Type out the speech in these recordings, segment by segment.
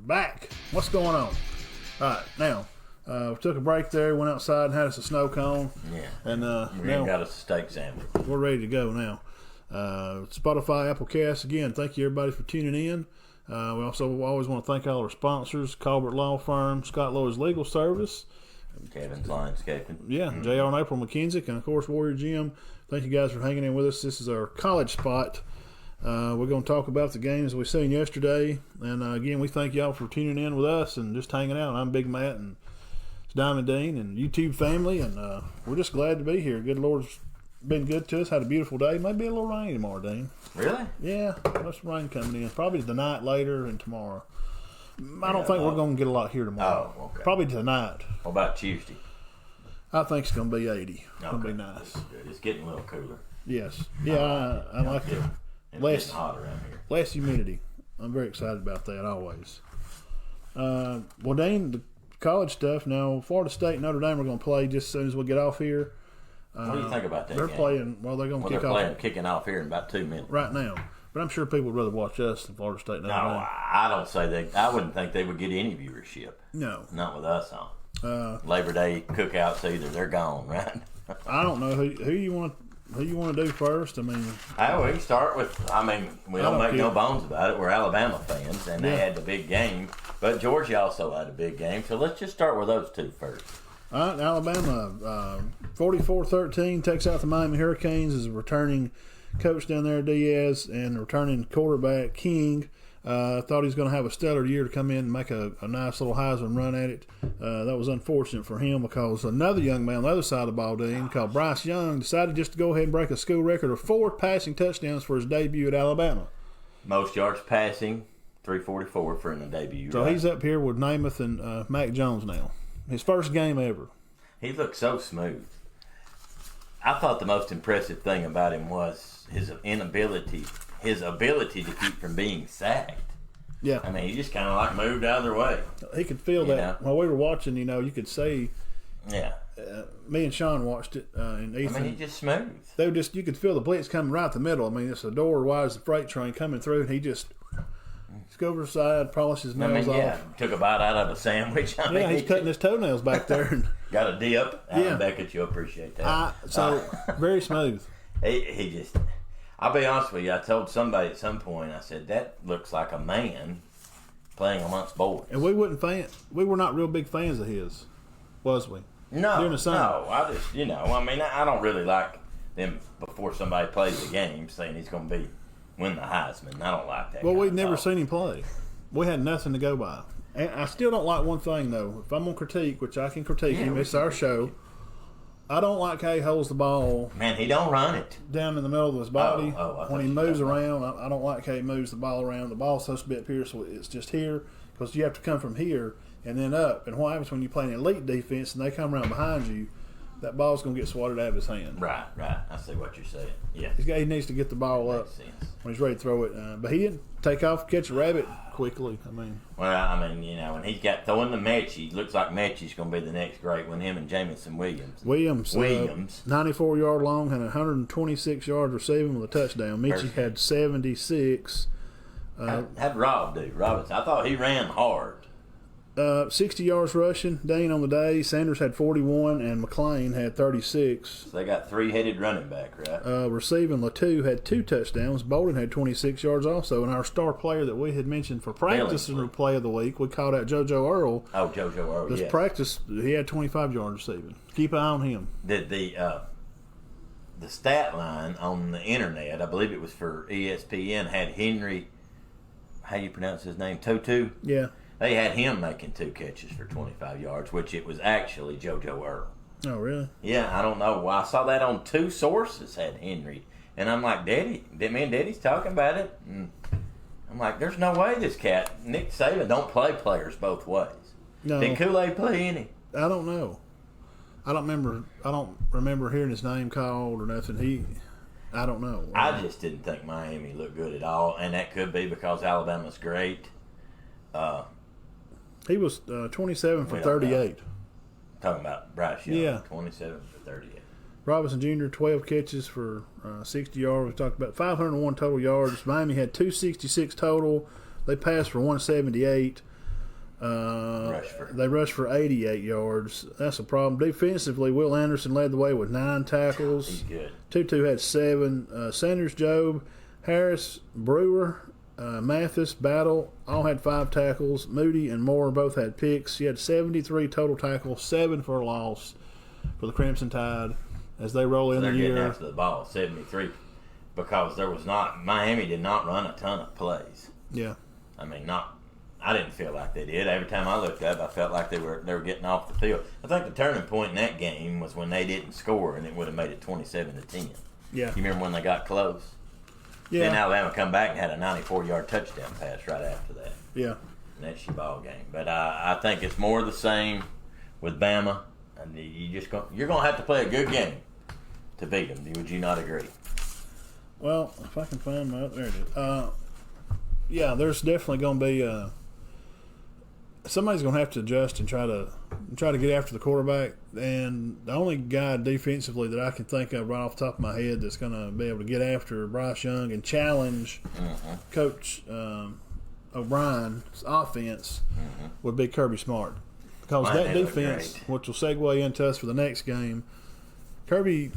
back. What's going on? All right, now we took a break there. Went outside and had us a snow cone. Yeah, and now got us a steak sandwich. We're ready to go now. Spotify, Applecast. Again, thank you everybody for tuning in. We also always want to thank all our sponsors: Colbert Law Firm, Scott Lowe's Legal Service, Kevin's Landscaping. Yeah, JR and April McKenzie, and of course Warrior Gym. Thank you guys for hanging in with us. This is our college spot. We're going to talk about the games we seen yesterday, and again, we thank y'all for tuning in with us and just hanging out. I'm Big Matt, and it's Diamond Dean and YouTube family, and we're just glad to be here. Good Lord's been good to us. Had a beautiful day. Maybe a little rain tomorrow, Dean. Really? Yeah, there's rain coming in. Probably tonight, later, and tomorrow. I don't think we're going to get a lot here tomorrow. Oh, okay. Probably tonight. What about Tuesday? I think it's going to be 80. It's okay. going to be nice. Good. It's getting a little cooler. Yes. Yeah, I like it. It's getting hot around here. Less humidity. I'm very excited about that always. Well, Dane, the college stuff. Now, Florida State and Notre Dame are going to play just as soon as we get off here. What do you think about that They're game? playing. Well, they're going to kick off. Kicking off here in about 2 minutes. Right now. But I'm sure people would rather watch us than Florida State and Notre Dame. No, I don't say that. I wouldn't think they would get any viewership. No. Not with us on. Labor Day cookouts either. They're gone, right? I don't know who you want to do first. I mean, we can start with. We don't make no bones about it. We're Alabama fans, and they had the big game. But Georgia also had a big game. So let's just start with those two first. All right, Alabama, 44-13 takes out the Miami Hurricanes as a returning coach down there, Diaz, and returning quarterback King. Thought he was going to have a stellar year to come in and make a nice little Heisman run at it. That was unfortunate for him because another young man on the other side of the ball, Dean, called Bryce Young, decided just to go ahead and break a school record of 4 passing touchdowns for his debut at Alabama. Most yards passing, 344 for in the debut. So he's up here with Namath and Mac Jones now. His first game ever. He looked so smooth. I thought the most impressive thing about him was his ability to keep from being sacked. Yeah. He just kind of like moved out of their way. He could feel that. While we were watching, you could see. Yeah. Me and Sean watched it, and Ethan. He's just smooth. You could feel the blitz coming right the middle. It's a door wide as the freight train coming through, and he just go over the side, polish his nails off. Took a bite out of a sandwich. He's cutting his toenails back there. And got a dip. Alan Beckett, you'll appreciate that. Very smooth. He just, I'll be honest with you, I told somebody at some point, I said, that looks like a man playing amongst boys. And we were not real big fans of his, was we? No, during the summer. No, I just, I don't really like them before somebody plays the game saying he's going to win the Heisman. I don't like that. Well, we'd never seen him play. We had nothing to go by. And I still don't like one thing, though. If I'm going to critique, which I can critique him, it's our show. I don't like how he holds the ball. Man, he don't run it. Down in the middle of his body. When he moves around, I don't like how he moves the ball around. The ball's supposed to be up here, so it's just here. Because you have to come from here and then up. And what happens when you play an elite defense and they come around behind you, that ball's going to get swatted out of his hand. Right. I see what you're saying. Yeah. He needs to get the ball up when he's ready to throw it. But he didn't take off, catch a rabbit quickly. When he's got throwing the Mechie, looks like Mechie's going to be the next great one, him and Jamison Williams. Williams. 94-yard long, had 126 yards receiving with a touchdown. Mechie had 76. How'd Rob do? Robinson, I thought he ran hard. 60 yards rushing, Dane on the day. Sanders had 41, and McClain had 36. So they got 3-headed running back, right? Receiving, Latu had 2 touchdowns. Bolden had 26 yards also. And our star player that we had mentioned for practice and play of the week, we called out JoJo Earl. Oh, JoJo Earl, This practice, he had 25 yards receiving. Keep an eye on him. The stat line on the internet, I believe it was for ESPN, had Henry, how do you pronounce his name, Tutu? Yeah. They had him making 2 catches for 25 yards, which it was actually JoJo Earl. Oh, really? Yeah, I don't know. Well, I saw that on 2 sources had Henry. And I'm like, me and Daddy's talking about it. And I'm like, there's no way this cat, Nick Saban, don't play players both ways. No. Did Kool-Aid play any? I don't know. I don't remember hearing his name called or nothing. I don't know. I just didn't think Miami looked good at all. And that could be because Alabama's great. He was 27 for 38. Talking about Bryce Young. Yeah. 27 for 38. Robinson Jr., 12 catches for 60 yards. We talked about 501 total yards. Miami had 266 total. They passed for 178. They rushed for 88 yards. That's a problem. Defensively, Will Anderson led the way with 9 tackles. He's good. Tutu had 7. Sanders, Job, Harris, Brewer, Mathis, Battle all had 5 tackles. Moody and Moore both had picks. He had 73 total tackles, 7 for a loss for the Crimson Tide as they roll in They're the year. getting after the ball, 73, because Miami did not run a ton of plays. Yeah. I mean, I didn't feel like they did. Every time I looked up, I felt like they were getting off the field. I think the turning point in that game was when they didn't score, and it would have made it 27-10. Yeah. You remember when they got close? Yeah. Then Alabama come back and had a 94-yard touchdown pass right after that. Yeah. And that's your ball game. But I think it's more the same with Bama. And you're going to have to play a good game to beat them. Would you not agree? Well, if I can find my there it is. Yeah, there's definitely going to be somebody's going to have to adjust and try to get after the quarterback. And the only guy defensively that I can think of right off the top of my head that's going to be able to get after Bryce Young and challenge Coach O'Brien's offense would be Kirby Smart. Because that defense, which will segue into us for the next game, Kirby,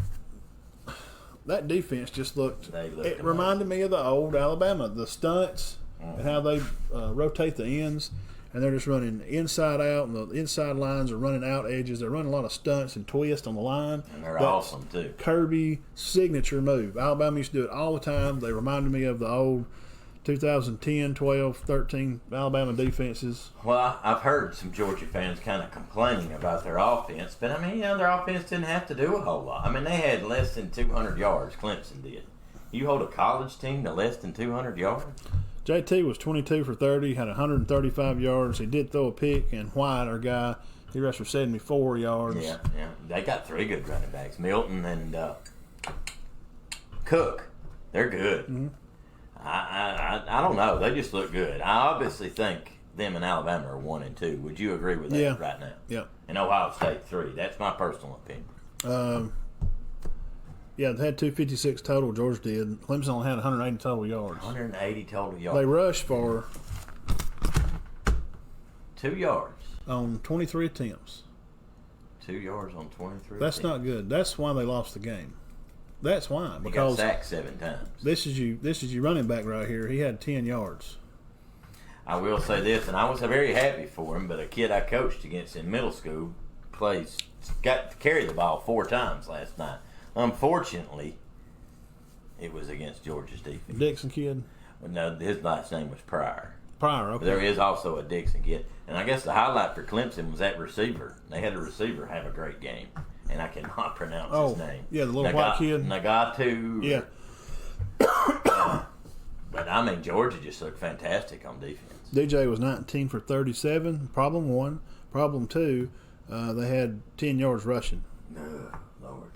that defense just it reminded me of the old Alabama, the stunts and how they rotate the ends. And they're just running inside out, and the inside lines are running out edges. They're running a lot of stunts and twists on the line. And they're awesome, too. Kirby signature move. Alabama used to do it all the time. They reminded me of the old 2010, 12, 13 Alabama defenses. Well, I've heard some Georgia fans kind of complaining about their offense, but I mean, their offense didn't have to do a whole lot. I mean, they had less than 200 yards, Clemson did. You hold a college team to less than 200 yards? JT was 22 for 30, had 135 yards. He did throw a pick, and White, our guy, he rushed for 74 yards. Yeah. They got 3 good running backs, Milton and Cook. They're good. Mm-hmm. I don't know. They just look good. I obviously think them and Alabama are 1 and 2. Would you agree with that right now? Yeah. And Ohio State 3. That's my personal opinion. Yeah, they had 256 total. Georgia did. Clemson only had 180 total yards. 180 total yards. They rushed for 2 yards on 23 attempts. 2 yards on 23. That's not good. That's why they lost the game. That's why, because he got sacked 7 times. This is your running back right here. He had 10 yards. I will say this, and I was very happy for him. But a kid I coached against in middle school got to carry the ball 4 times last night. Unfortunately, it was against Georgia's defense. Dixon kid? Well, no, his last name was Pryor. Pryor, okay. But there is also a Dixon kid. And I guess the highlight for Clemson was that receiver. They had a receiver have a great game. And I cannot pronounce his name. Yeah, the little white kid. Nagatu. Yeah. But, I mean, Georgia just looked fantastic on defense. DJ was 19 for 37. Problem 1. Problem 2, they had 10 yards rushing. Lord.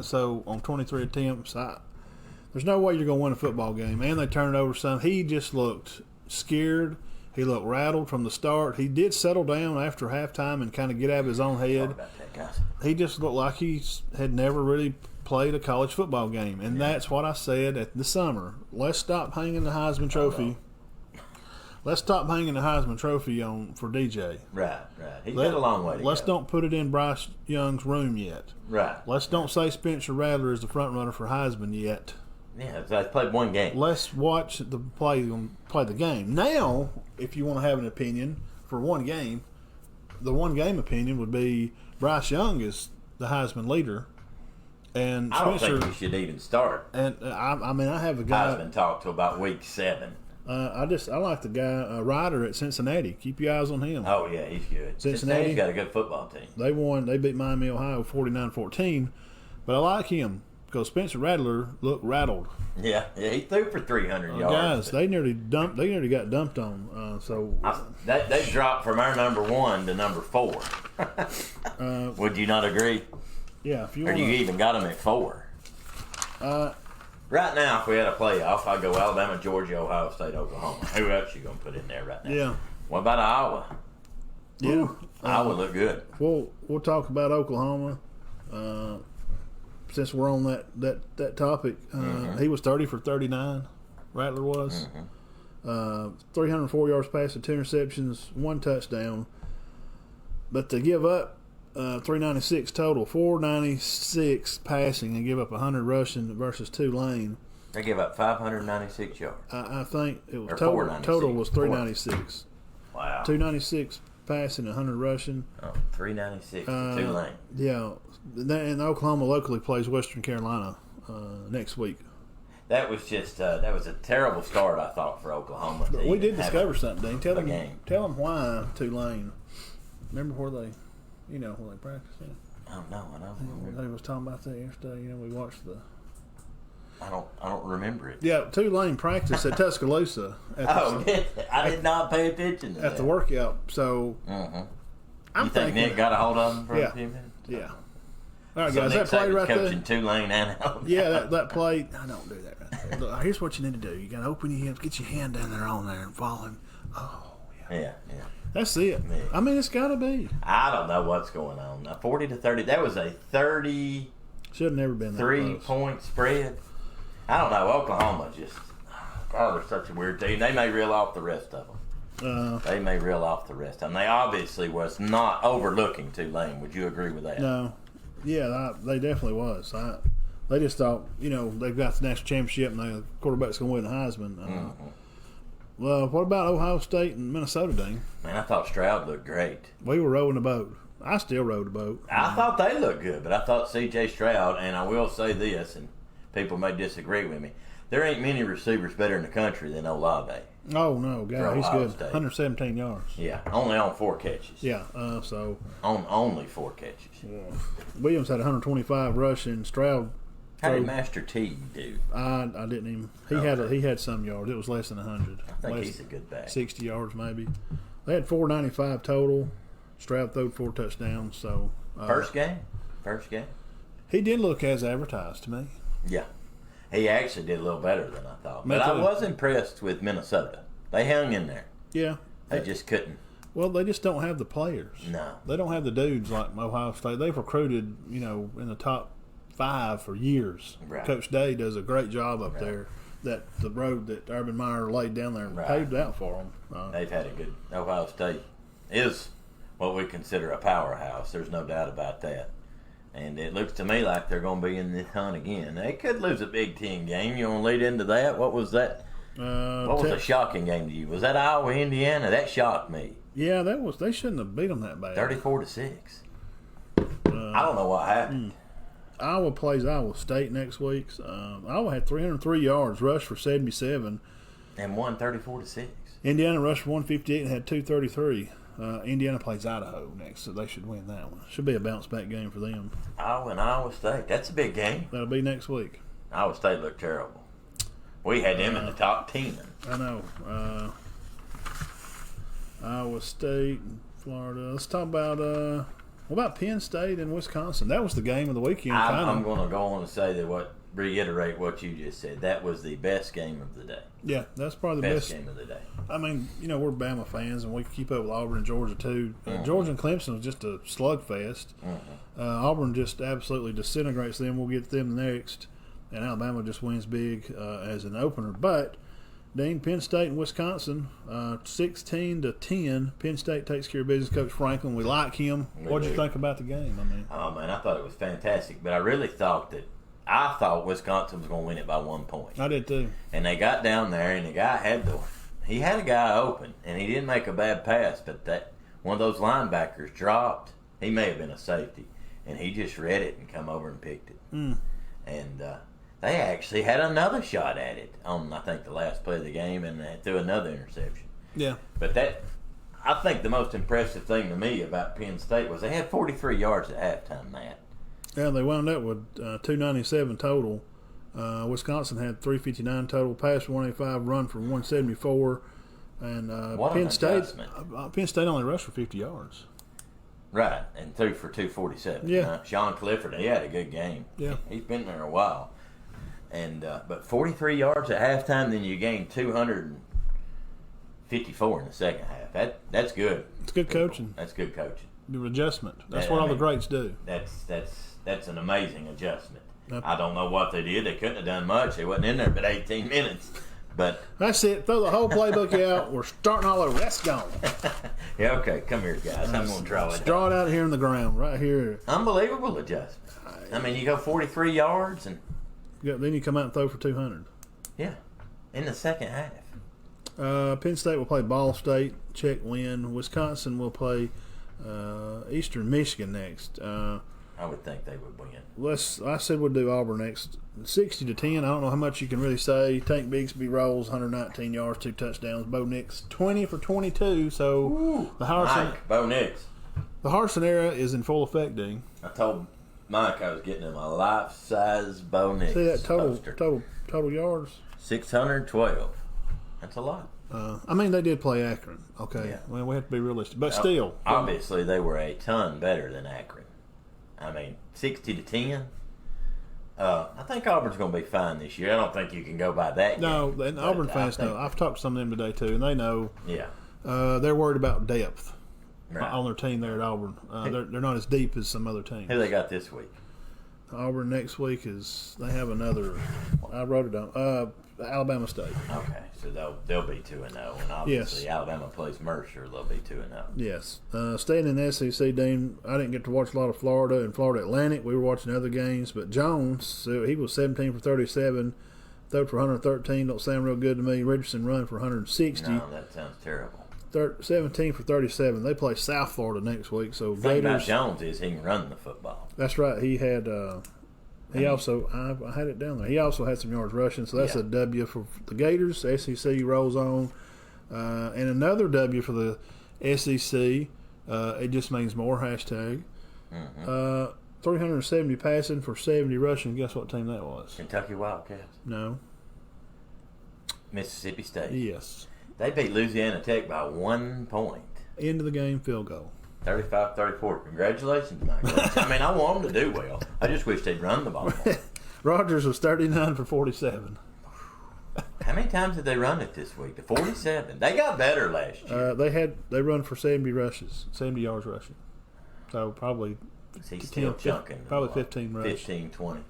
So on 23 attempts, there's no way you're going to win a football game. And they turned it over some. He just looked scared. He looked rattled from the start. He did settle down after halftime and kind of get out of his own head. He just looked like he had never really played a college football game. And that's what I said at the summer. Let's stop hanging the Heisman Trophy. Let's stop hanging the Heisman Trophy on for DJ. Right. He's got a long way to go. Let's don't put it in Bryce Young's room yet. Right. Let's don't say Spencer Rattler is the front runner for Heisman yet. Yeah, they played 1 game. Let's watch the play the game. Now, if you want to have an opinion for 1 game, the 1 game opinion would be Bryce Young is the Heisman leader. And I don't Spencer, think you should even start. And I have a guy. Heisman talk till about week 7. I like the guy Ryder at Cincinnati. Keep your eyes on him. Oh yeah, he's good. Cincinnati's got a good football team. They won. They beat Miami, Ohio, 49-14. But I like him because Spencer Rattler looked rattled. Yeah, he threw for 300 yards. Guys, they nearly got dumped on. They dropped from our number 1 to number 4. Would you not agree? Yeah, if you or do you even got them at 4? Right now, if we had a playoff, I'd go Alabama, Georgia, Ohio State, Oklahoma. Who else you going to put in there right now? Yeah. What about Iowa? Yeah. Iowa look good. We'll talk about Oklahoma. Since we're on that topic, he was 30 for 39. Rattler was. 304 yards passing, 2 interceptions, 1 touchdown. But to give up 396 total, 496 passing, and give up 100 rushing versus Tulane. They give up 596 yards. I think it was or total was 396. Wow. 296 passing, 100 rushing. Oh, 396 to Tulane. Yeah, and Oklahoma locally plays Western Carolina next week. That was just that was a terrible start, I thought, for Oklahoma. But we did discover something, Dean. Tell them why Tulane. Remember where they practiced in? Oh no, I know. They was talking about that yesterday. We watched the. I don't remember it. Yeah, Tulane practiced at Tuscaloosa. I did not pay attention to that. At the workout. So, you think Nick got a hold of him for a few minutes? Yeah. All right, so guys, Nick that play right there. coaching Tulane and Alabama. Yeah, that play. I don't do that right there. Look, here's what you need to do. You got to open your hands, get your hand down there on there, and follow him. Oh, yeah. That's it. Man. I mean, it's got to be. I don't know what's going on. Now, 40-30. That was a 30. Should have never been that 3-point spread. I don't know. Oklahoma just. God, they're such a weird team. They may reel off the rest of them. They may reel off the rest of them. They obviously was not overlooking Tulane. Would you agree with that? No. Yeah, they definitely was. They just thought, they've got the national championship and the quarterback's going to win the Heisman. Well, what about Ohio State and Minnesota, Dean? Man, I thought Stroud looked great. We were rowing the boat. I still rowed the boat. I thought they looked good, but I thought C.J. Stroud, and I will say this, and people may disagree with me, there ain't many receivers better in the country than Olave. Oh, no, God, he's good. State. 117 yards. Yeah, only on 4 catches. Yeah, so. On only 4 catches. Yeah. Williams had 125 rushing. Stroud. How did Master T do? I didn't even. He had some yards. It was less than 100. I think he's a good back. 60 yards maybe. They had 495 total. Stroud threw 4 touchdowns. So First game. He did look as advertised to me. Yeah. He actually did a little better than I thought. But I was impressed with Minnesota. They hung in there. Yeah. They just couldn't. Well, they just don't have the players. No. They don't have the dudes like Ohio State. They've recruited, in the top 5 for years. Right. Coach Day does a great job up there. That the road that Urban Meyer laid down there and paved out for them. They've had a good. Ohio State is what we consider a powerhouse. There's no doubt about that. And it looks to me like they're going to be in this hunt again. They could lose a Big Ten game. You want to lead into that? What was that? What was a shocking game to you? Was that Iowa, Indiana? That shocked me. Yeah, that was. They shouldn't have beat them that bad. 34-6. I don't know what happened. Iowa plays Iowa State next week. Iowa had 303 yards, rushed for 77, and won 34-6. Indiana rushed for 158 and had 233. Indiana plays Idaho next, so they should win that one. Should be a bounce back game for them. Iowa and Iowa State. That's a big game. That'll be next week. Iowa State looked terrible. We had them in the top 10. I know. Iowa State and Florida. Let's talk about what about Penn State and Wisconsin? That was the game of the weekend. I'm going to go on and say that reiterate what you just said. That was the best game of the day. Yeah, that's probably the best game of the day. I mean, we're Bama fans, and we keep up with Auburn and Georgia, too. Georgia and Clemson was just a slugfest. Auburn just absolutely disintegrates them. We'll get to them next. And Alabama just wins big as an opener. But, Dean, Penn State and Wisconsin, 16-10. Penn State takes care of business. Coach Franklin, we like him. What did you think about the game? Oh, man, I thought it was fantastic. But I really thought Wisconsin was going to win it by 1 point. I did, too. And they got down there, and the guy had a guy open, and he didn't make a bad pass, but that one of those linebackers dropped. He may have been a safety, and he just read it and come over and picked it. And they actually had another shot at it on, I think, the last play of the game, and they threw another interception. Yeah. But I think the most impressive thing to me about Penn State was they had 43 yards at halftime, Matt. Yeah, they wound up with 297 total. Wisconsin had 359 total, pass for 185, run for 174, and Penn State only rushed for 50 yards. Right, and threw for 247. Yeah, Sean Clifford, he had a good game. Yeah, he's been there a while, and but 43 yards at halftime, then you gained 254 in the second half. That's good. It's good coaching. That's good coaching. The adjustment. That's what all the greats do. That's an amazing adjustment. I don't know what they did. They couldn't have done much. They wasn't in there but 18 minutes. But that's it. Throw the whole playbook out. We're starting all over. That's gone. yeah, okay, come here, guys. I'm going to draw it. Draw it out here in the ground, right here. Unbelievable adjustment. I mean, you go 43 yards and then you come out and throw for 200. Yeah, in the second half. Penn State will play Ball State. Check win. Wisconsin will play Eastern Michigan next. I would think they would win. I said we'll do Auburn next. 60-10. I don't know how much you can really say. Tank Bigsby rolls 119 yards, 2 touchdowns. Bo Nix 20 for 22. So the Bo Nix. The Harsin era is in full effect, Dean. I told Mike I was getting him a life-size Bo Nix. See that total yards? 612. That's a lot. I mean, they did play Akron. Okay, Yeah. well, we have to be realistic, but still, Obviously, they were a ton better than Akron. I mean, 60-10. I think Auburn's going to be fine this year. I don't think you can go by that. No, game, and Auburn fans know. I've talked to some of them today too, and they know. Yeah. They're worried about depth Right. on their team there at Auburn. They're not as deep as some other teams. Who they got this week? Auburn next week they have another. I wrote it down. Alabama State. Okay, so they'll be 2-0, and obviously Yes. Alabama plays Mercer, they'll be 2-0. Yes. Staying in the SEC, Dean, I didn't get to watch a lot of Florida and Florida Atlantic. We were watching other games, but Jones, he was 17 for 37, threw for 113. Don't sound real good to me. Richardson run for 160. No, that sounds terrible. 17 for 37. They play South Florida next week, so The thing about Gators. Jones is he can run the football. That's right. He had. He also, I had it down there. He also had some yards rushing, so that's a W for the Gators. SEC rolls on, and another W for the SEC. It just means more. Hashtag. 370 passing for 70 rushing. Guess what team that was? Kentucky Wildcats. No. Mississippi State. Yes. They beat Louisiana Tech by 1 point. End of the game, field goal. 35-34. Congratulations, Michael. I mean, I want them to do well. I just wish they'd run the ball more. Rogers was 39 for 47. How many times did they run it this week? The 47. They got better last year. They run for 70 rushes, 70 yards rushing. So probably He's still chunking. probably 15 rushes. 15, 20.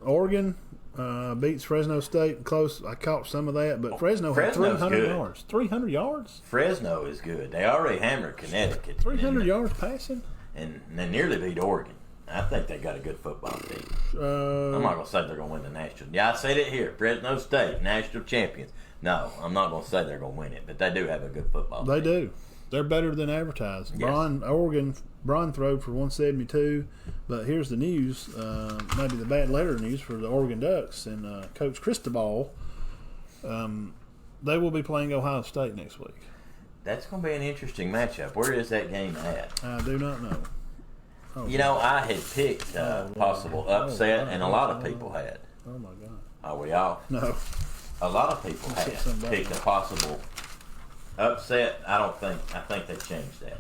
Oregon beats Fresno State close. I caught some of that, but Fresno had Fresno's 300 good. yards. 300 yards? Fresno is good. They already hammered Connecticut. 300 yards passing? And they nearly beat Oregon. I think they got a good football team. I'm not going to say they're going to win the national. Yeah, I said it here. Fresno State, national champions. No, I'm not going to say they're going to win it, but they do have a good football team. They do. They're better than advertised. Yes. Braun throwed for 172, but here's the news, maybe the bad letter news for the Oregon Ducks and Coach Cristobal. They will be playing Ohio State next week. That's going to be an interesting matchup. Where is that game at? I do not know. Oh, You know, I had picked possible upset, and a lot of people had. Oh, my God. Are we off? No. A lot of people Let's had get somebody. picked a possible upset. I think they changed that.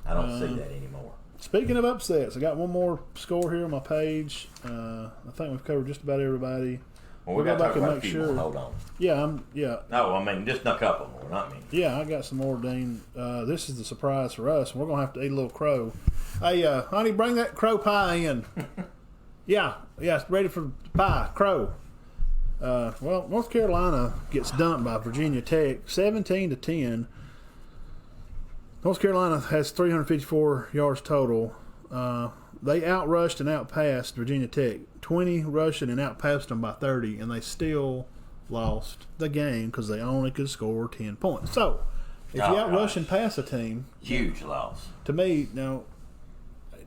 I don't see that anymore. Speaking of upsets, I got one more score here on my page. I think we've covered just about everybody. Well, We'll we go got to back talk and about a make few sure. more. Hold on. Yeah. No, I mean, just a couple more, not me. Yeah, I got some more, Dean. This is the surprise for us. We're going to have to eat a little crow. Hey, honey, bring that crow pie in. yeah, it's ready for the pie. Crow. Well, North Carolina gets dumped by Virginia Tech, 17-10. North Carolina has 354 yards total. They outrushed and outpassed Virginia Tech, 20 rushing and outpassed them by 30, and they still lost the game because they only could score 10 points. So, if you outrush and pass a team, Huge loss. to me, now,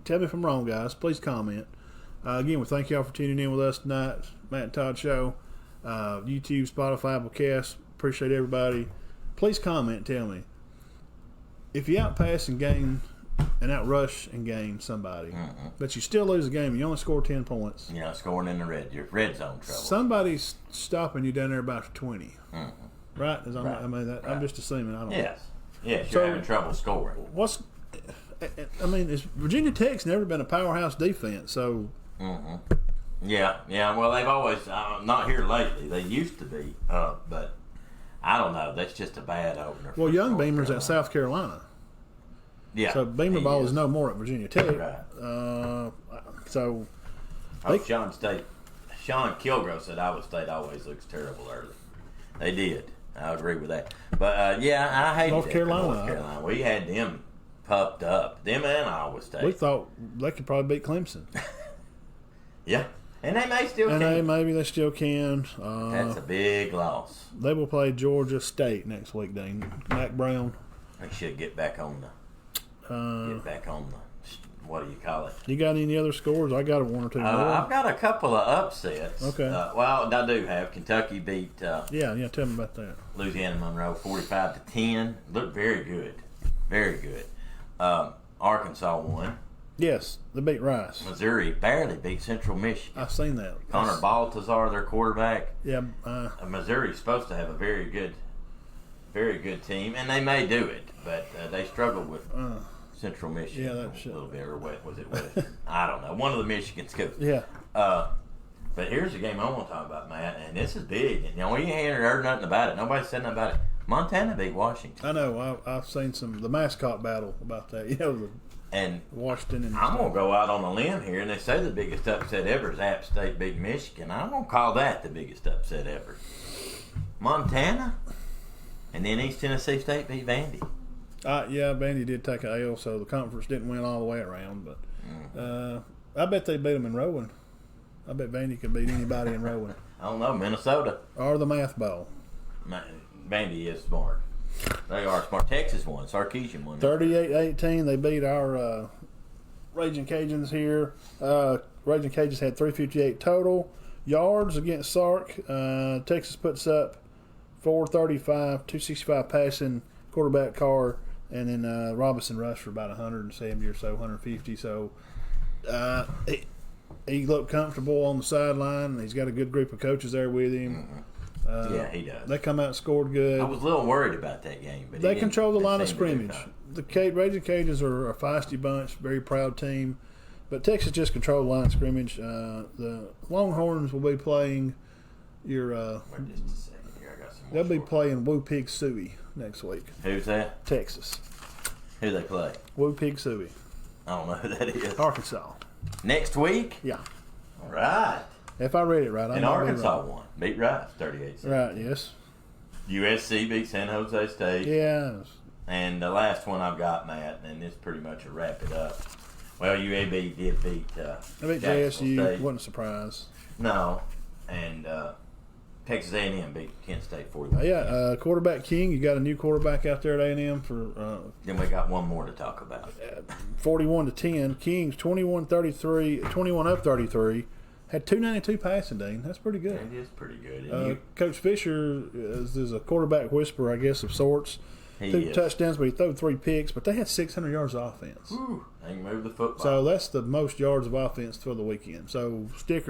tell me if I'm wrong, guys. Please comment. Again, we thank y'all for tuning in with us tonight. Matt and Todd Show. YouTube, Spotify, Apple Cast. Appreciate everybody. Please comment and tell me. If you outpass and gain and outrush and gain somebody, but you still lose the game and you only score 10 points, You know, scoring in the red zone trouble. somebody's stopping you down there about 20. Right? Right. I mean, I'm just assuming. I don't know. Yes, So- you're having trouble scoring. Virginia Tech's never been a powerhouse defense, so Yeah. Well, they've always not here lately. They used to be, but I don't know. That's just a bad opener. well, for Young North Beamer's Carolina. at South Carolina, Yeah. so Beamer he ball is no more at Virginia Tech. Right. So Oh, Sean State. Sean Kilgrove said Iowa State always looks terrible early. They did. I agree with that. But, yeah, I hated North Carolina. We had them pumped up. Them and Iowa State. We thought they could probably beat Clemson. Yeah. And they may still can. Maybe they still can. That's a big loss. They will play Georgia State next week, Dean. Mac Brown. They should get back on the what do you call it? You got any other scores? I got one or two more. I've got a couple of upsets. Okay. Well, I do have. Kentucky beat yeah, tell me about that. Louisiana Monroe 45-10. Looked very good. Very good. Arkansas won. Yes, they beat Rice. Missouri barely beat Central Michigan. I've seen that. Connor Baltazar, their quarterback. Yeah. Missouri's supposed to have a very good team, and they may do it, but they struggled with Central Michigan a little bit. Or was it West? I don't know. One of the Michigan schools. Yeah. But here's the game I want to talk about, Matt, and this is big. And, we ain't heard nothing about it. Nobody said nothing about it. Montana beat Washington. I know. I've seen the mascot battle about that. And Washington and I'm going to go out on a limb here, and they say the biggest upset ever is App State beating Michigan. I'm going to call that the biggest upset ever. Montana, and then East Tennessee State beat Vandy. Yeah, Vandy did take an L, so the conference didn't win all the way around. But I bet they beat them in rowing. I bet Vandy could beat anybody in rowing. I don't know, Minnesota. Or the math ball. Vandy is smart. They are smart. Texas won. Sarkeesian won. 38-18. They beat our Raging Cajuns here. Raging Cajuns had 358 total yards against Sark. Texas puts up 435, 265 passing. Quarterback Carr, and then Robinson rushed for about 170 or so, 150. So he looked comfortable on the sideline. He's got a good group of coaches there with him. Mm-hmm. Yeah, he does. They come out and scored good. I was a little worried about that game, but they control the line of scrimmage. The Raging Cajuns are a feisty bunch, very proud team, but Texas just controlled the line of scrimmage. The Longhorns will be playing your. Wait just a second here. I got some. They'll be playing Woo Pig Suey next week. Who's that? Texas. Who they play? Woo Pig Suey. I don't know who that is. Arkansas. Next week? Yeah. All right. If I read it right, and Arkansas won. Beat Rice 38. Right, yes. USC beat San Jose State. Yes. And the last one I've got, Matt, and this pretty much will wrap it up. Well, UAB did beat JSU. State. Wasn't a surprise. No. And Texas A&M beat Kent State 41. Yeah, quarterback King. You got a new quarterback out there at A&M for. Then we got one more to talk about. 41-10. Kings 21-33, 21 up 33. Had 292 passing, Dean. That's pretty good. It is pretty good. Coach Fisher is a quarterback whisperer, I guess, of sorts. Two touchdowns, but he threw 3 picks. But they had 600 yards of offense. Ooh, they can move the football. So that's the most yards of offense for the weekend. So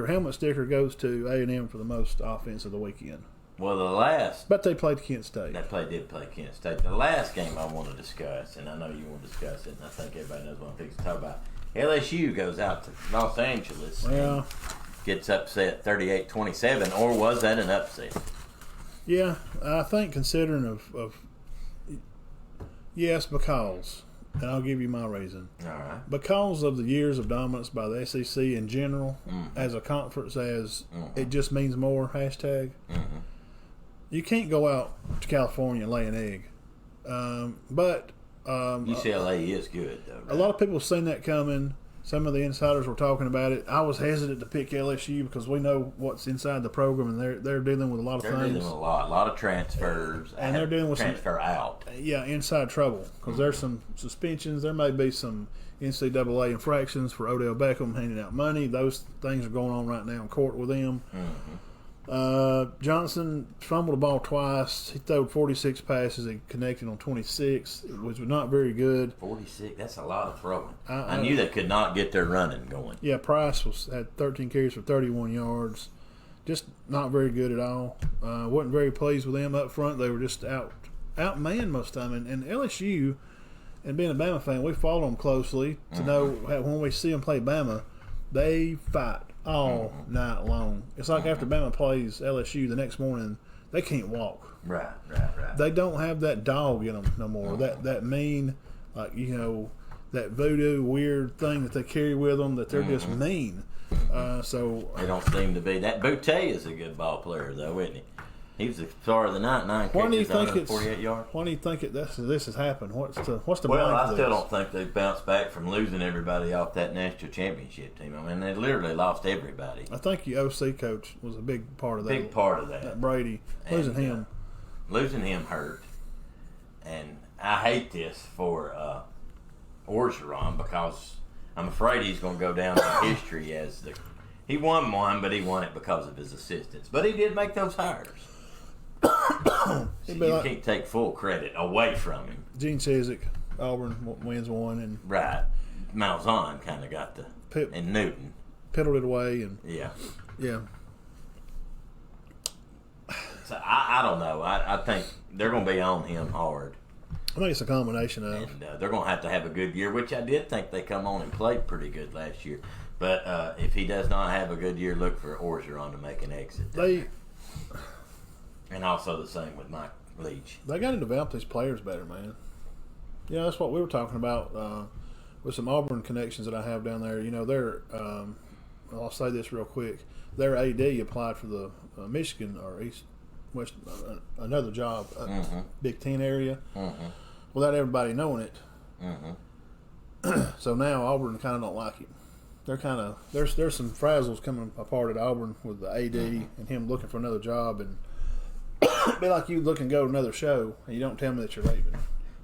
helmet sticker goes to A&M for the most offense of the weekend. Well, but they played Kent State. They did play Kent State. The last game I want to discuss, and I know you want to discuss it, and I think everybody knows what I'm fixing to talk about. LSU goes out to Los Angeles. Yeah. Gets upset 38-27, or was that an upset? Yeah, I think considering of yes, because, and I'll give you my reason. All right. Because of the years of dominance by the SEC in general, as a conference, it just means more, hashtag. Mm-hmm. You can't go out to California and lay an egg. But UCLA is good, though. Right? A lot of people have seen that coming. Some of the insiders were talking about it. I was hesitant to pick LSU because we know what's inside the program, and they're dealing with a lot of things. They're dealing with a lot of transfers, and they're dealing with transfer out. Yeah, inside trouble because there's some suspensions. There may be some NCAA infractions for Odell Beckham handing out money. Those things are going on right now in court with them. Mm-hmm. Johnson fumbled the ball twice. He threw 46 passes. He connected on 26, which was not very good. 46, that's a lot of throwing. I knew they could not get their running going. Yeah, Price had 13 carries for 31 yards. Just not very good at all. Wasn't very pleased with them up front. They were just outmanned most of the time. And LSU, and being a Bama fan, we follow them closely to know when we see them play Bama, they fight all night long. It's like after Bama plays LSU the next morning, they can't walk. Right. They don't have that dog in them no more. That mean, like, that voodoo weird thing that they carry with them, that they're just mean. So they don't seem to be. That Boutte is a good ball player, though, isn't he? He was the star of the night, 9 catches, 148 yards. Why do you think this has happened? What's the Well, I blame for still this? don't think they've bounced back from losing everybody off that national championship team. I mean, they literally lost everybody. I think the OC coach was a big part of that. Big part of that. Brady losing him. Losing him hurt, and I hate this for Orgeron because I'm afraid he's going to go down in history as he won one, but he won it because of his assistants. But he did make those hires. So you can't take full credit away from him. Gene Chizik, Auburn wins one, and right, Malzahn kind of got and Newton piddled it away, and yeah. So I don't know. I think they're going to be on him hard. I think it's a combination of. And they're going to have a good year, which I did think they come on and played pretty good last year. But if he does not have a good year, look for Orgeron to make an exit. And also the same with Mike Leach. They got to develop these players better, man. That's what we were talking about with some Auburn connections that I have down there. They're I'll say this real quick. Their AD applied for the Michigan or East West another job, Big Ten area, without everybody knowing it. So now Auburn kind of don't like him. They're kind of there's some frazzles coming apart at Auburn with the AD and him looking for another job, and it'd be like you looking to go to another show and you don't tell me that you're leaving.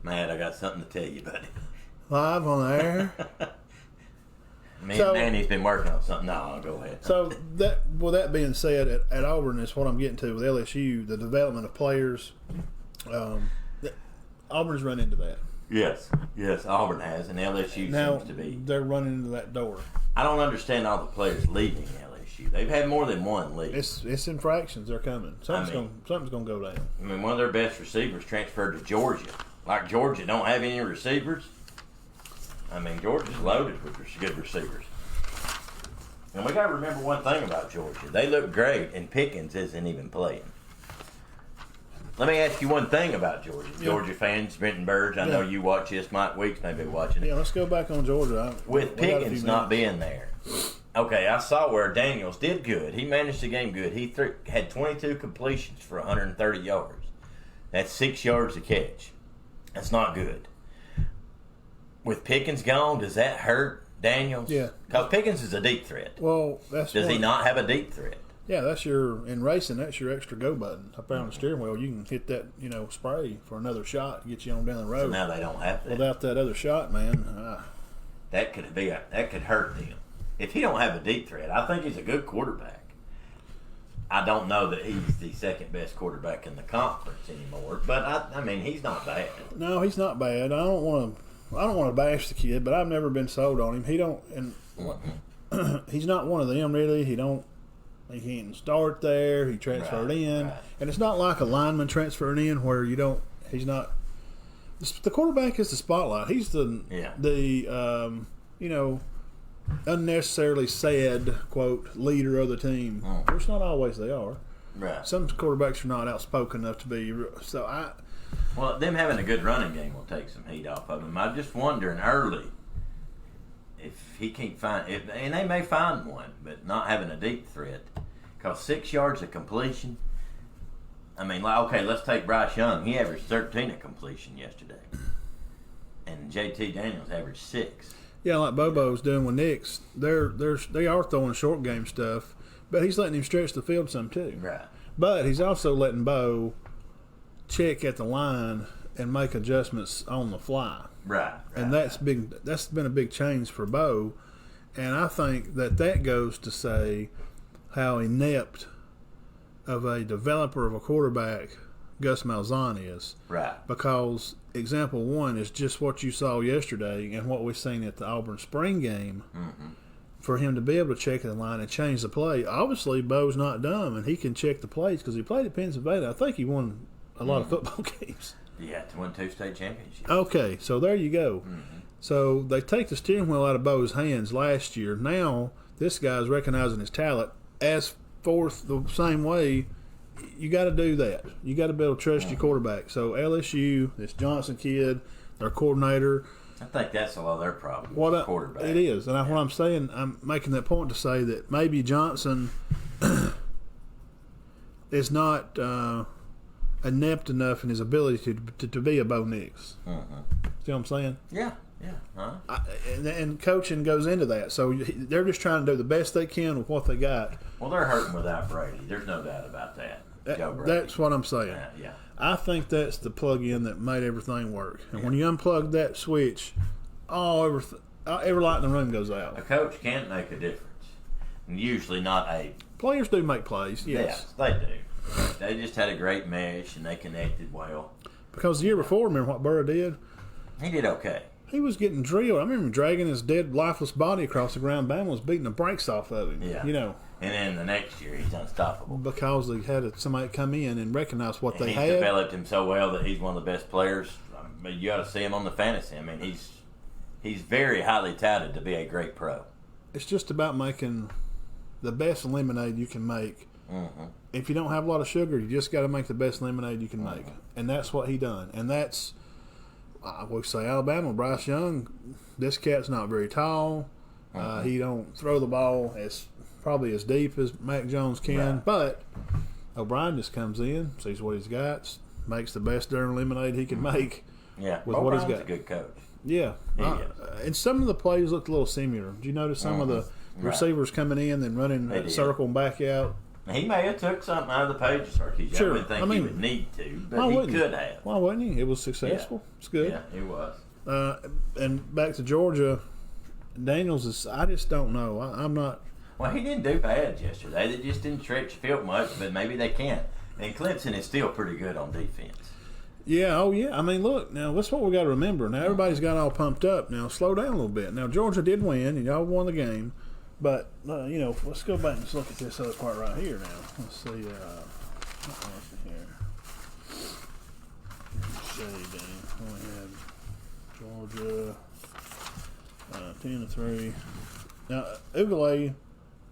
Matt, I got something to tell you, buddy. Live on the air. Me and Manny's been working on something. No, I'll go ahead. So that being said, at Auburn is what I'm getting to with LSU, the development of players. Auburn's run into that. Yes, Auburn has, and LSU Now, seems to be. They're running into that door. I don't understand all the players leaving LSU. They've had more than one leave. It's infractions. They're coming. Something's going to go down. I mean, one of their best receivers transferred to Georgia. Like Georgia don't have any receivers. I mean, Georgia's loaded with good receivers. And we got to remember one thing about Georgia. They look great, and Pickens isn't even playing. Let me ask you one thing about Georgia. Yeah. Georgia fans, Brenton Burge, I know you watch this. Mike Weeks may be watching it. Yeah, let's go back on Georgia. With Pickens not being there. Okay, I saw where Daniels did good. He managed the game good. He had 22 completions for 130 yards. That's 6 yards a catch. That's not good. With Pickens gone, does that hurt Daniels? Yeah. Because Pickens is a deep threat. Well, does he not have a deep threat? Yeah, in racing, that's your extra go button. Up there on the steering wheel, you can hit that, spray for another shot to get you on down the road. So now they don't have that. Without that other shot, man. That could hurt them. If he don't have a deep threat, I think he's a good quarterback. I don't know that he's the second best quarterback in the conference anymore, but I mean he's not bad. No, he's not bad. I don't want to bash the kid, but I've never been sold on him. He's not one of them really. He can't start there. He transferred in, and it's not like a lineman transferred in where he's not. The quarterback is the spotlight. He's the unnecessarily sad quote leader of the team. Which not always they are. Right. Some quarterbacks are not outspoken enough to be. So Well, them having a good running game will take some heat off of him. I'm just wondering early if he can't and they may find one, but not having a deep threat. Because 6 yards of completion, I mean, let's take Bryce Young. He averaged 13 at completion yesterday. And JT Daniels averaged 6. Yeah, like Bobo's doing with Knicks. They are throwing short game stuff, but he's letting him stretch the field some too. Right. But he's also letting Bo check at the line and make adjustments on the fly. Right. And that's been a big change for Bo, and I think that goes to say how inept of a developer of a quarterback Gus Malzahn is. Right. Because example one is just what you saw yesterday and what we've seen at the Auburn spring game. Mm-hmm. For him to be able to check the line and change the play. Obviously, Bo's not dumb, and he can check the plays because he played at Pennsylvania. I think he won a lot of football games. Yeah, to win 2 state championships. Okay, so there you go. Mm-hmm. So they take the steering wheel out of Bo's hands last year. Now this guy's recognizing his talent. As fourth, the same way, you got to do that. You got to be able to trust your quarterback. So LSU, this Johnson kid, their coordinator, I think that's a lot of their problem. Quarterback. It is, and what I'm saying, I'm making that point to say that maybe Johnson is not inept enough in his ability to be a Bo Nix. See what I'm saying? Yeah. And coaching goes into that. So they're just trying to do the best they can with what they got. Well, they're hurting without Brady. There's no doubt about that. That's what I'm saying. Yeah. I think that's the plug-in that made everything work. And when you unplug that switch, every light in the room goes out. A coach can make a difference. And usually not a... Players do make plays, yes. They do. They just had a great mesh, and they connected well. Because the year before, remember what Burrow did? He did okay. He was getting drilled. I remember dragging his dead, lifeless body across the ground. Bamas was beating the brakes off of him. Yeah. You know. And then the next year, he's unstoppable. Because they had somebody come in and recognize what they had. He's developed him so well that he's one of the best players. I mean, you ought to see him on the fantasy. I mean, he's very highly touted to be a great pro. It's just about making the best lemonade you can make. If you don't have a lot of sugar, you just got to make the best lemonade you can make. And that's what he done. And that's, I would say, Alabama, Bryce Young, this cat's not very tall. He don't throw the ball probably as deep as Mac Jones can. Right. But O'Brien just comes in, sees what he's got, makes the best darn lemonade he can make. Yeah, with what he's got. A good coach. Yeah. And some of the plays looked a little similar. Did you notice some of the receivers coming in and running a circle and back out? He may have took something out of the pages. Sure. I wouldn't think he would need to, but he could have. Why wouldn't he? It was successful. Yeah. It's good. Yeah, it was. And back to Georgia, Daniels is, I just don't know. I'm not. Well, he didn't do bad yesterday. They just didn't stretch the field much, but maybe they can. And Clemson is still pretty good on defense. Yeah, I mean, look, now that's what we got to remember. Now, everybody's got all pumped up. Now, slow down a little bit. Now, Georgia did win, and y'all won the game. But, let's go back and just look at this other part right here now. Let's see. What else is here? Shady game. We had Georgia 10-3. Now, Ugalay,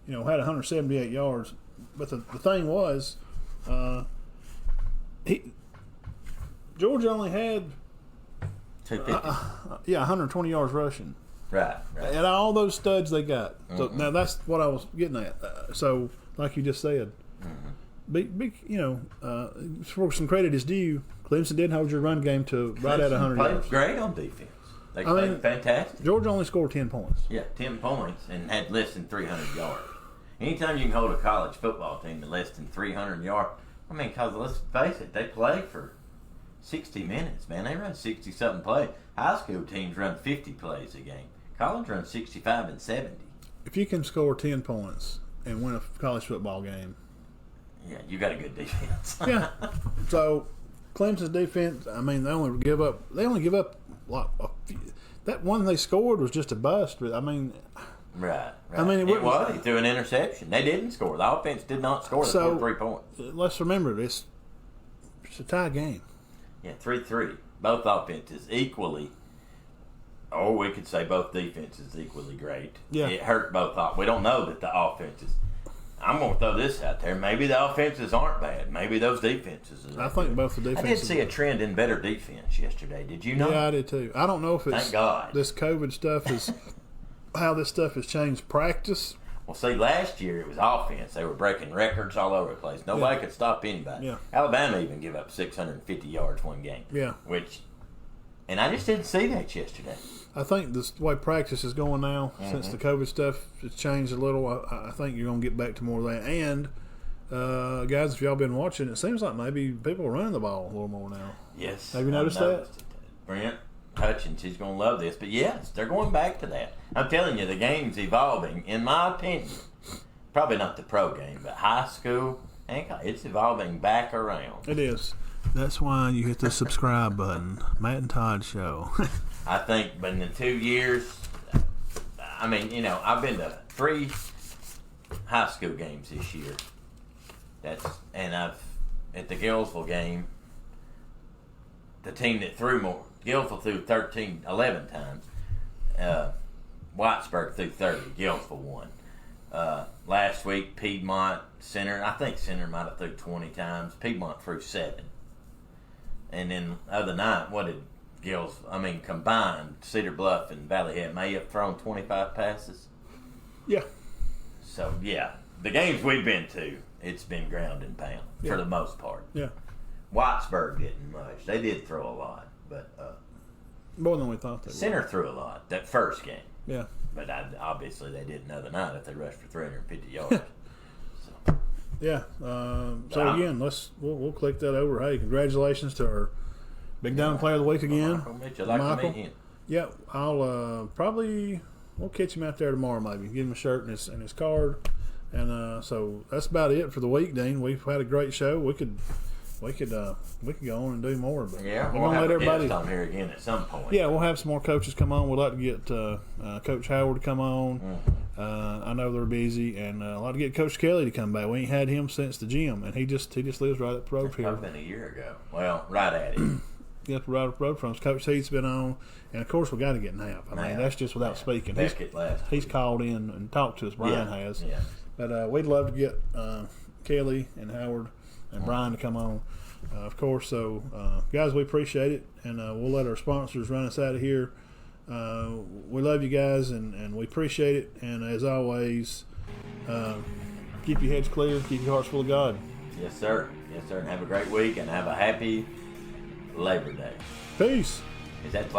had 178 yards. But the thing was, Georgia only had 120 yards rushing. Right. And all those studs they got. So now that's what I was getting at. So, like you just said, for some credit is due. Clemson did hold your run game to right at 100 yards. Great on defense. They played fantastic. Georgia only scored 10 points. Yeah, 10 points and had less than 300 yards. Anytime you can hold a college football team to less than 300 yards, I mean, because let's face it, they play for 60 minutes, man. They run 60-something plays. High school teams run 50 plays a game. College runs 65 and 70. If you can score 10 points and win a college football game, yeah, you got a good defense. Yeah. So Clemson's defense, I mean, they only give up like that one they scored was just a bust. But I mean, right. I mean, it was. He threw an interception. They didn't score. The offense did not score. They scored 3 points. Let's remember it's a tie game. Yeah, 3-3. Both offenses equally. Or we could say both defenses equally great. Yeah. It hurt both. We don't know that the offenses. I'm going to throw this out there. Maybe the offenses aren't bad. Maybe those defenses are. I think both the defenses. I did see a trend in better defense yesterday. Did you know? Yeah, I did too. I don't know if it's. Thank God. This COVID stuff is how this stuff has changed practice. Well, see, last year it was offense. They were breaking records all over the place. Nobody could stop anybody. Yeah. Alabama even gave up 650 yards one game. Yeah. And I just didn't see that yesterday. I think the way practice is going now, since the COVID stuff has changed a little, I think you're going to get back to more of that. And, guys, if y'all been watching, it seems like maybe people are running the ball a little more now. Yes. Have you noticed that? Brent Hutchins, he's going to love this. But, yes, they're going back to that. I'm telling you, the game's evolving, in my opinion. Probably not the pro game, but high school, it's evolving back around. It is. That's why you hit the subscribe button. Matt and Todd Show. I think, but in the 2 years, I mean, I've been to 3 high school games this year. And I've at the Gillsville game, the team that threw more, Gillsville threw 11 times. Whitesburg threw 30. Gillsville won. Last week, Piedmont Center, I think Center might have threw 20 times. Piedmont threw 7. And then the other night, what did combined, Cedar Bluff and Valley Head may have thrown 25 passes. Yeah. So, yeah, the games we've been to, it's been ground and pound for the most part. Yeah. Whitesburg didn't much. They did throw a lot, but more than we thought they Center would. threw a lot that first game. Yeah. But obviously they didn't the other night if they rushed for 350 yards. So. Yeah. So again, we'll click that over. Hey, congratulations to our Big Down Player of the Week again. Michael Mitch, I'd like to meet him. Yeah, I'll we'll catch him out there tomorrow. Maybe give him a shirt and his card. And so that's about it for the week, Dean. We've had a great show. We could go on and do more. But yeah, we're we'll gonna have let everybody on here again at some point. Yeah, we'll have some more coaches come on. We'd like to get Coach Howard to come on. Mm-hmm. I know they're busy, and I'd like to get Coach Kelly to come back. We ain't had him since the gym, and he just lives right up the road here. Probably been a year ago. Well, right at it. Right up the road from us. Coach Heath's been on, and of course we got to get Knapp. I mean, that's just without speaking. He's called in and talked to us. Brian has. Yeah. But we'd love to get Kelly and Howard and Brian to come on, of course. So, guys, we appreciate it, and we'll let our sponsors run us out of here. We love you guys, and we appreciate it. And as always, keep your heads clear, keep your hearts full of God. Yes, sir. Yes, sir. And have a great week, and have a happy Labor Day. Peace. Is that